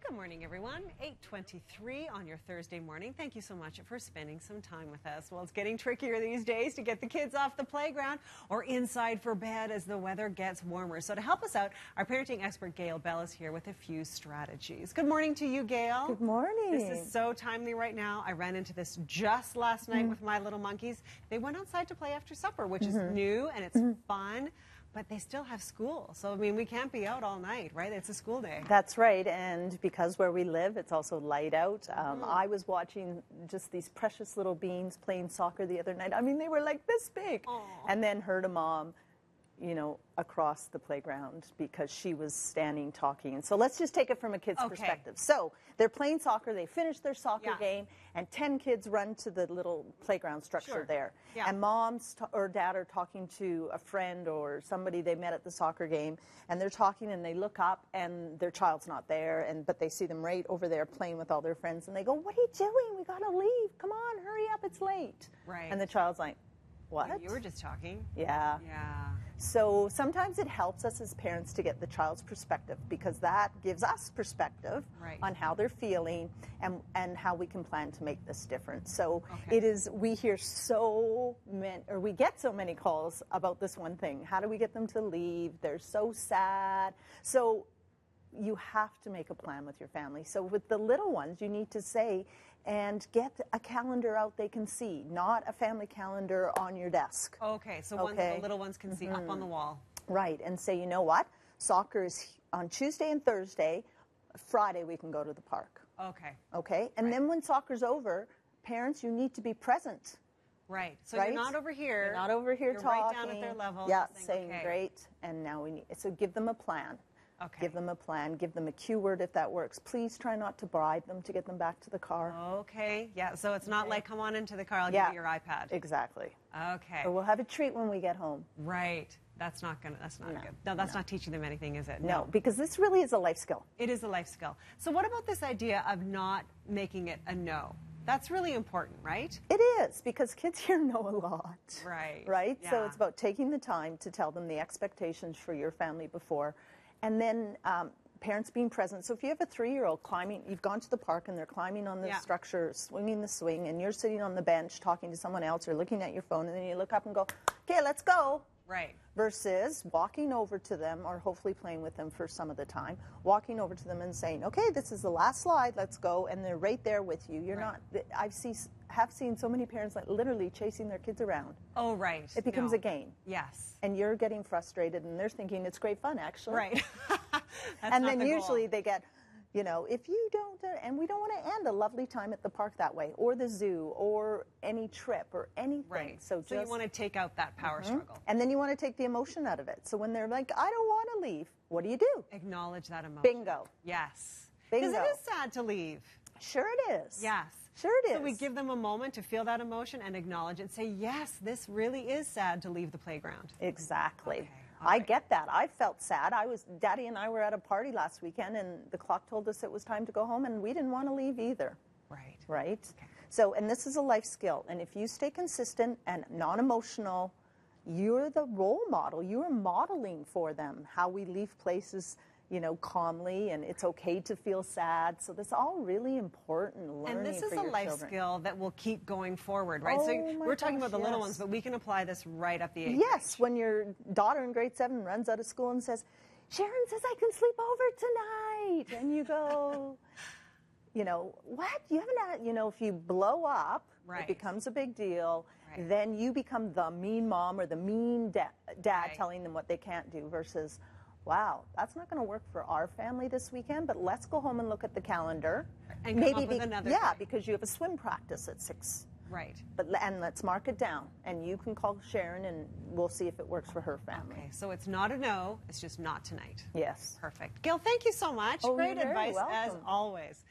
Good morning, everyone. 8:23 on your Thursday morning. Thank you so much for spending some time with us. Well, it's getting trickier these days to get the kids off the playground or inside for bed as the weather gets warmer. So to help us out, our parenting expert Gail Bell is here with a few strategies. Good morning to you, Gail. Good morning. This is so timely right now. I ran into this just last night with my little monkeys. They went outside to play after supper, which is new and it's fun. But they still have school. So, I mean, we can't be out all night, right? It's a school day. That's right. And because where we live, it's also light out. I was watching just these precious little beings playing soccer the other night. I mean, they were like this big. Aww. And then heard a mom, you know, across the playground because she was standing talking. And so let's just take it from a kid's perspective. So they're playing soccer. They finish their soccer game, and 10 kids run to the little playground structure there. And moms or dad are talking to a friend or somebody they met at the soccer game, and they're talking, and they look up, and their child's not there, but they see them right over there playing with all their friends, and they go, "What are you doing? We got to leave. Come on, hurry up. It's late." Right. And the child's like, "What?" You were just talking. Yeah. Yeah. So sometimes it helps us as parents to get the child's perspective because that gives us perspective on how they're feeling and how we can plan to make this different. So it is, we hear so many, or we get so many calls about this one thing. How do we get them to leave? They're so sad. So you have to make a plan with your family. So with the little ones, you need to say, and get a calendar out they can see, not a family calendar on your desk. Okay, so one that the little ones can see up on the wall. Right, and say, you know what, soccer is on Tuesday and Thursday, Friday we can go to the park. Okay. Okay, and then when soccer's over, parents, you need to be present. Right, so you're not over here. You're not over here you're talking. Right down at their level. Yeah, saying great, and now we need, so give them a plan. Okay. Give them a plan. Give them a cue word if that works. Please try not to bribe them to get them back to the car. Okay. Yeah. So it's not like, come on into the car, I'll give you your iPad. Exactly. Okay. Or we'll have a treat when we get home. Right. That's not good. No, that's not teaching them anything, is it? No, because this really is a life skill. It is a life skill. So what about this idea of not making it a no? That's really important, right? It is, because kids here know a lot. Right. Right? Yeah. So it's about taking the time to tell them the expectations for your family before. And then parents being present. So if you have a 3-year-old climbing, you've gone to the park and they're climbing on the structure, swinging the swing, and you're sitting on the bench talking to someone else or looking at your phone, and then you look up and go, "Okay, let's go." Right. Versus walking over to them, or hopefully playing with them for some of the time, walking over to them and saying, "Okay, this is the last slide, let's go," and they're right there with you. You're not, have seen so many parents like literally chasing their kids around. Oh, right. It becomes a game. Yes. And you're getting frustrated, and they're thinking it's great fun, actually. Right. And then usually they get, you know, if you don't, and we don't want to end a lovely time at the park that way, or the zoo, or any trip, or anything. Right. So you want to take out that power struggle. And then you want to take the emotion out of it. So when they're like, "I don't want to leave," what do you do? Acknowledge that emotion. Bingo. Yes. Bingo. Because it is sad to leave. Sure it is. Yes. Sure it is. So we give them a moment to feel that emotion and acknowledge it and say, yes, this really is sad to leave the playground. Exactly. Okay. I get that. I felt sad. Daddy and I were at a party last weekend, and the clock told us it was time to go home, and we didn't want to leave either. Right. Right? Okay. So, and this is a life skill, and if you stay consistent and non-emotional, you're the role model. You're modeling for them how we leave places, you know, calmly, and it's okay to feel sad. So that's all really important learning. And this is for a your life children. skill that will keep going forward, right? Oh, So we're talking about the little yes. ones, but we can apply this right up the age. Yes, when your daughter in grade 7 runs out of school and says, "Sharon says I can sleep over tonight," and you go, you know, what? You haven't had, you know, if you blow up, it becomes a big deal. Right. Then you become the mean mom or the mean dad telling them what they can't do versus, wow, that's not going to work for our family this weekend, but let's go home and look at the calendar. And come up with another day. Because you have a swim practice at 6. Right. And let's mark it down, and you can call Sharon, and we'll see if it works for her family. Okay, so it's not a no, it's just not tonight. Yes. Perfect. Gail, thank you so much. Oh, Great you're very advice as welcome. always.